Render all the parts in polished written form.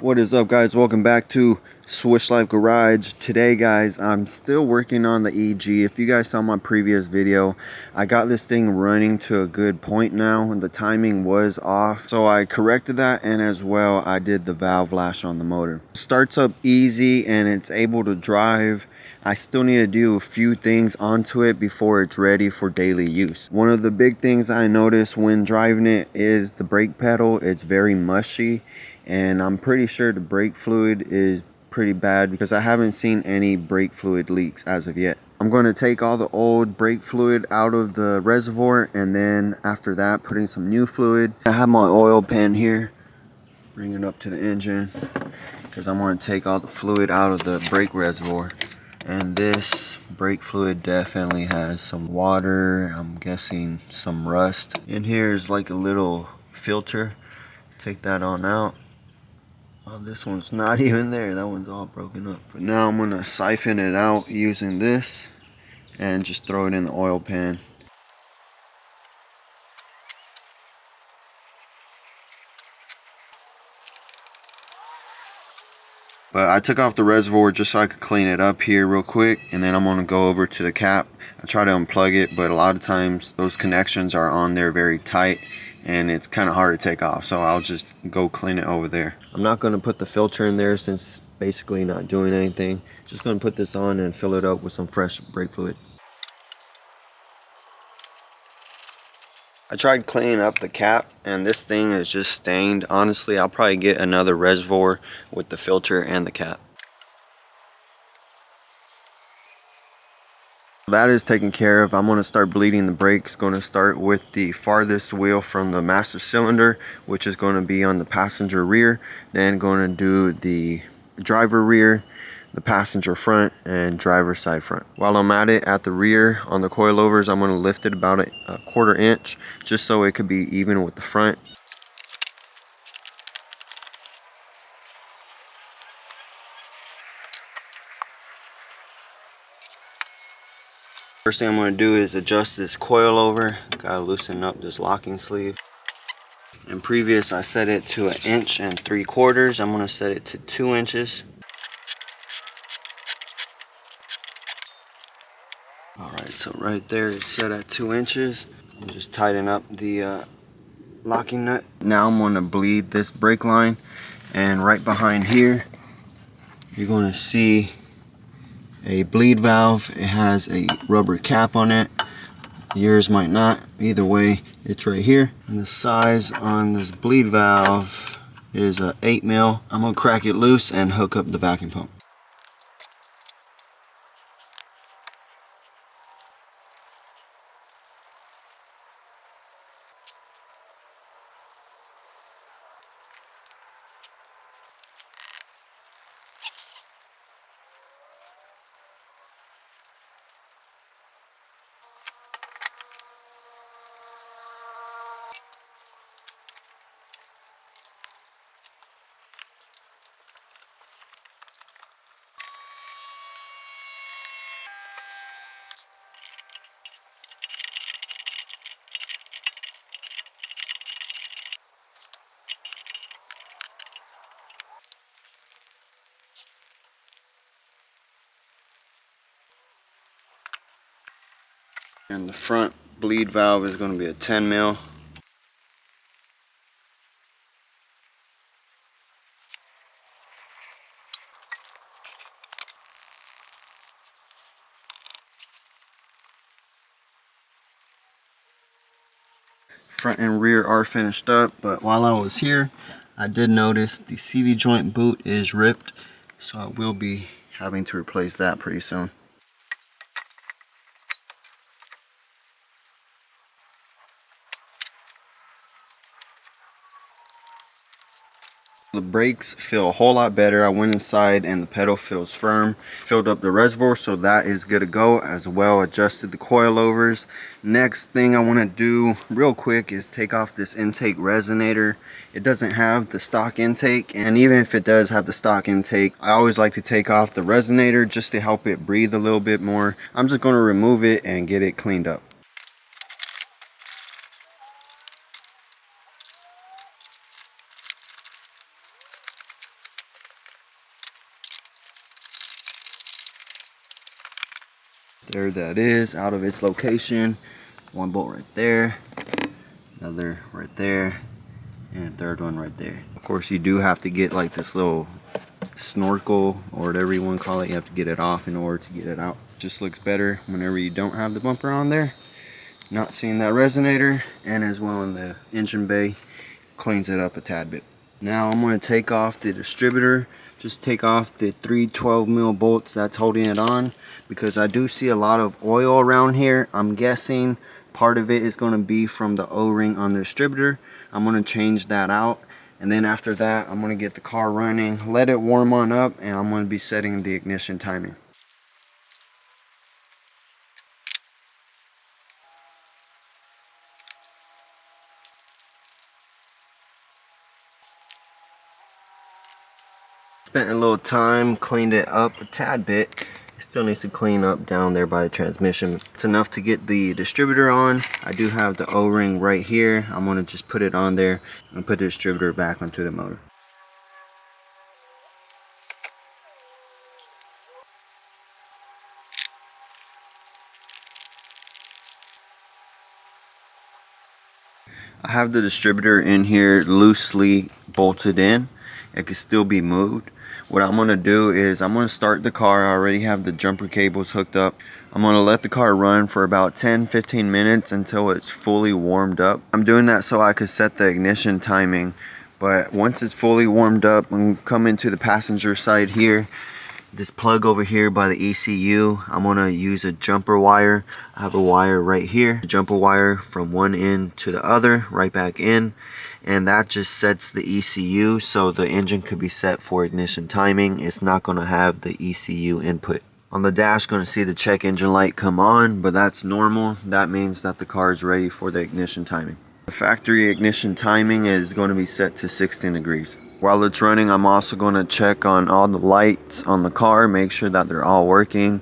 What is up, guys? Welcome back to Swish Life Garage. Today, guys, I'm still working on the EG. If you guys saw my previous video, I got this thing running to a good point now and the timing was off, so I corrected that, and as well I did the valve lash on the motor. Starts up easy and it's able to drive. I still need to do a few things onto it before it's ready for daily use. One of the big things I noticed when driving it is the brake pedal. It's very mushy, and I'm pretty sure the brake fluid is pretty bad because I haven't seen any brake fluid leaks as of yet. I'm going to take all the old brake fluid out of the reservoir, and then after that put in some new fluid. I have my oil pan here, bring it up to the engine because I'm going to take all the fluid out of the brake reservoir. And this brake fluid definitely has some water, I'm guessing some rust. In here is like a little filter. Take that on out. Oh, this one's not even there, that one's all broken up. But now I'm gonna siphon it out using this and just throw it in the oil pan. But I took off the reservoir just so I could clean it up here real quick, and then I'm gonna go over to the cap. I try to unplug it, but a lot of times those connections are on there very tight and it's kind of hard to take off, so I'll just go clean it over there. I'm not gonna put the filter in there since it's basically not doing anything. Just gonna put this on and fill it up with some fresh brake fluid. I tried cleaning up the cap and this thing is just stained. Honestly, I'll probably get another reservoir with the filter and the cap. That is taken care of. I'm going to start bleeding the brakes. Going to start with the farthest wheel from the master cylinder, which is going to be on the passenger rear. Then going to do the driver rear, the passenger front, and driver side front. While I'm at it, at the rear on the coilovers, I'm going to lift it about a 1/4 inch just so it could be even with the front. First thing I'm going to do is adjust this coilover. Gotta loosen up this locking sleeve. In previous, I set it to 1 3/4 inches. I'm going to set it to 2 inches. Alright, so right there is set at 2 inches. I'm just tighten up the locking nut. Now I'm going to bleed this brake line, and right behind here you're going to see a bleed valve. It has a rubber cap on it. Yours might not. Either way, it's right here. And the size on this bleed valve is a 8 mil. I'm going to crack it loose and hook up the vacuum pump. And the front bleed valve is going to be a 10 mil. Front and rear are finished up, but while I was here, I did notice the CV joint boot is ripped, so I will be having to replace that pretty soon. The brakes feel a whole lot better. I went inside and the pedal feels firm. Filled up the reservoir, so that is good to go. As well, adjusted the coilovers. Next thing I want to do real quick is take off this intake resonator. It doesn't have the stock intake, and even if it does have the stock intake, I always like to take off the resonator just to help it breathe a little bit more. I'm just going to remove it and get it cleaned up. There that is, out of its location. One bolt right there, another right there, and a third one right there. Of course, you do have to get like this little snorkel or whatever you want to call it. You have to get it off in order to get it out. Just looks better whenever you don't have the bumper on there. Not seeing that resonator, and as well in the engine bay, cleans it up a tad bit. Now I'm going to take off the distributor. Just take off the 3 12mm bolts that's holding it on, because I do see a lot of oil around here. I'm guessing part of it is going to be from the O-ring on the distributor. I'm going to change that out, and then after that I'm going to get the car running, let it warm on up, and I'm going to be setting the ignition timing. Spent a little time, cleaned it up a tad bit. It still needs to clean up down there by the transmission. It's enough to get the distributor on. I do have the O-ring right here. I'm going to just put it on there and put the distributor back onto the motor. I have the distributor in here loosely bolted in. It can still be moved. What I'm going to do is I'm going to start the car. I already have the jumper cables hooked up. I'm going to let the car run for about 10-15 minutes until it's fully warmed up. I'm doing that so I could set the ignition timing. But once it's fully warmed up, I'm coming to the passenger side here. This plug over here by the ECU, I'm going to use a jumper wire. I have a wire right here, a jumper wire from one end to the other, right back in. And that just sets the ECU, so the engine could be set for ignition timing. It's not going to have the ECU input. On the dash, going to see the check engine light come on, but that's normal. That means that the car is ready for the ignition timing. The factory ignition timing is going to be set to 16 degrees. While it's running, I'm also going to check on all the lights on the car, make sure that they're all working.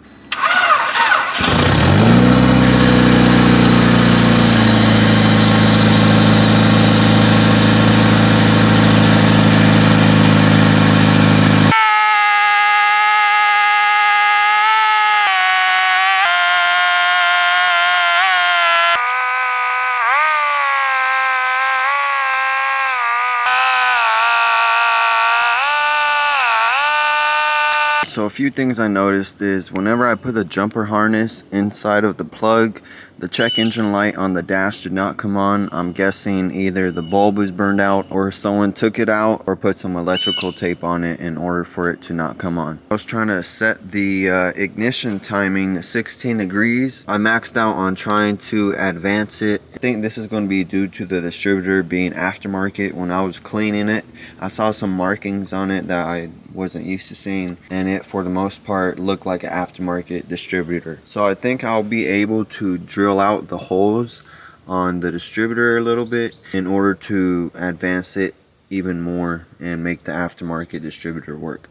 So a few things I noticed is whenever I put the jumper harness inside of the plug, the check engine light on the dash did not come on. I'm guessing either the bulb was burned out or someone took it out or put some electrical tape on it in order for it to not come on. I was trying to set the ignition timing to 16 degrees. I maxed out on trying to advance it. I think this is going to be due to the distributor being aftermarket. When I was cleaning it, I saw some markings on it that I wasn't used to seeing, and it for the most part looked like an aftermarket distributor. So I think I'll be able to drill out the holes on the distributor a little bit in order to advance it even more and make the aftermarket distributor work.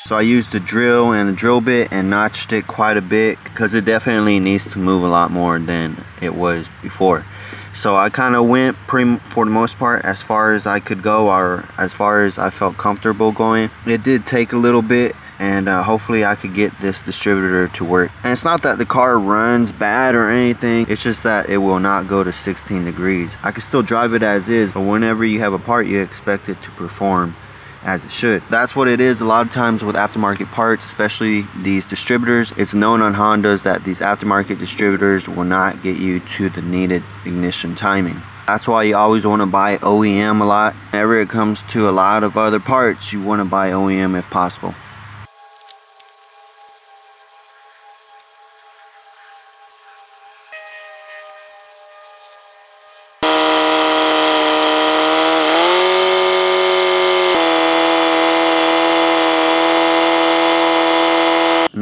So I used the drill and the drill bit and notched it quite a bit because it definitely needs to move a lot more than it was before. So I kind of went for the most part as far as I could go, or as far as I felt comfortable going. It did take a little bit, and hopefully I could get this distributor to work. And it's not that the car runs bad or anything, it's just that it will not go to 16 degrees. I can still drive it as is, but whenever you have a part, you expect it to perform as it should. That's what it is a lot of times with aftermarket parts, especially these distributors. It's known on Hondas that these aftermarket distributors will not get you to the needed ignition timing. That's why you always want to buy OEM a lot. Whenever it comes to a lot of other parts, you want to buy OEM if possible.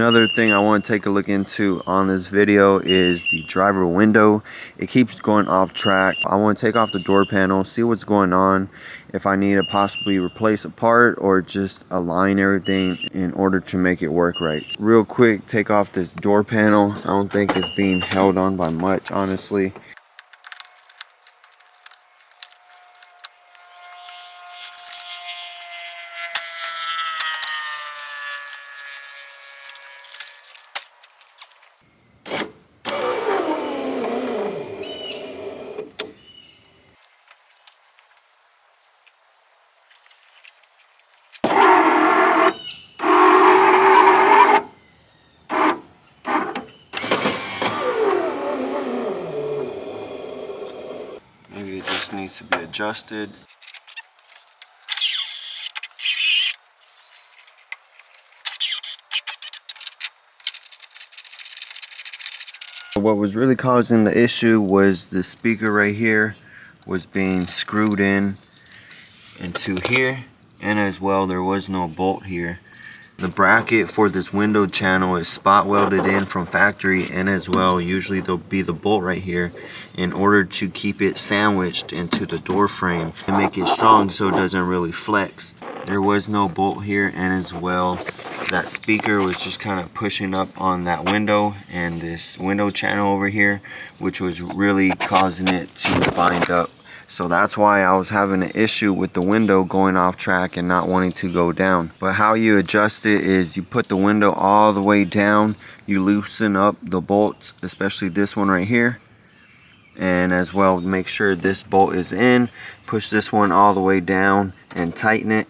Another thing I want to take a look into on this video is the driver window. It keeps going off track. I want to take off the door panel, see what's going on, if I need to possibly replace a part or just align everything in order to make it work right. Real quick, take off this door panel. I don't think it's being held on by much, honestly. Maybe it just needs to be adjusted. What was really causing the issue was the speaker right here was being screwed into here, and as well there was no bolt here. The bracket for this window channel is spot welded in from factory, and as well usually there'll be the bolt right here in order to keep it sandwiched into the door frame and make it strong so it doesn't really flex. There was no bolt here, and as well that speaker was just kind of pushing up on that window and this window channel over here, which was really causing it to bind up. So that's why I was having an issue with the window going off track and not wanting to go down. But how you adjust it is you put the window all the way down, you loosen up the bolts, especially this one right here, and as well make sure this bolt is in, push this one all the way down and tighten it.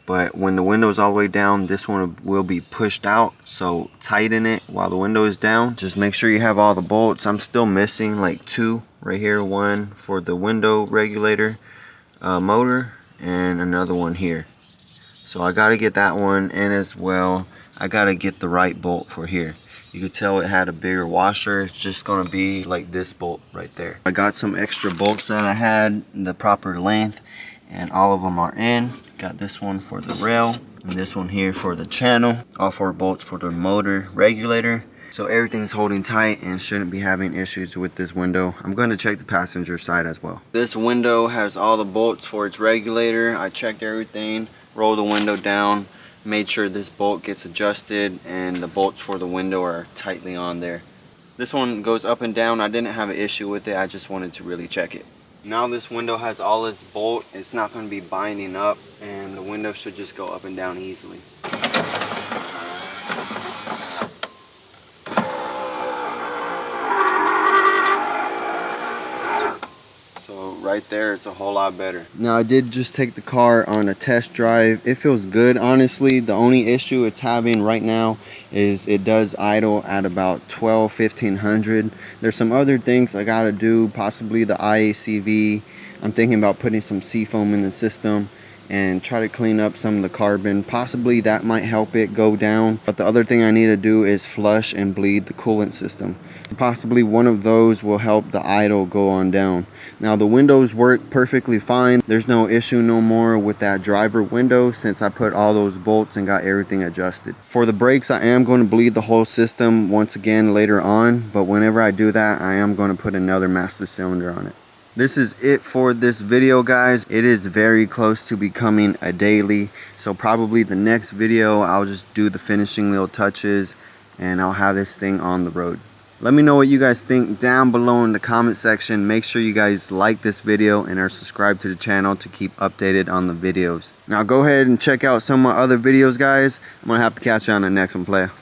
But when the window is all the way down, this one will be pushed out, so tighten it while the window is down. Just make sure you have all the bolts. I'm still missing like two right here, one for the window regulator motor and another one here. So I got to get that one, and as well I got to get the right bolt for here. You could tell it had a bigger washer. It's just going to be like this bolt right there. I got some extra bolts that I had the proper length, and all of them are in. Got this one for the rail and this one here for the channel. All four bolts for the motor regulator. So everything's holding tight and shouldn't be having issues with this window. I'm going to check the passenger side as well. This window has all the bolts for its regulator. I checked everything, rolled the window down, made sure this bolt gets adjusted, and the bolts for the window are tightly on there. This one goes up and down. I didn't have an issue with it. I just wanted to really check it. Now this window has all its bolt. It's not going to be binding up, and the window should just go up and down easily. So right there, it's a whole lot better. Now I did just take the car on a test drive. It feels good, honestly. The only issue it's having right now is it does idle at about 1500. There's some other things I gotta do, possibly the IACV. I'm thinking about putting some seafoam in the system and try to clean up some of the carbon. Possibly that might help it go down. But the other thing I need to do is flush and bleed the coolant system. Possibly one of those will help the idle go on down. Now the windows work perfectly fine. There's no issue no more with that driver window since I put all those bolts and got everything adjusted. For the brakes, I am going to bleed the whole system once again later on, but whenever I do that, I am going to put another master cylinder on it. This is it for this video, guys. It is very close to becoming a daily, so probably the next video I'll just do the finishing little touches and I'll have this thing on the road. Let me know what you guys think down below in the comment section. Make sure you guys like this video and are subscribed to the channel to keep updated on the videos. Now go ahead and check out some of my other videos, guys. I'm gonna have to catch you on the next one, player.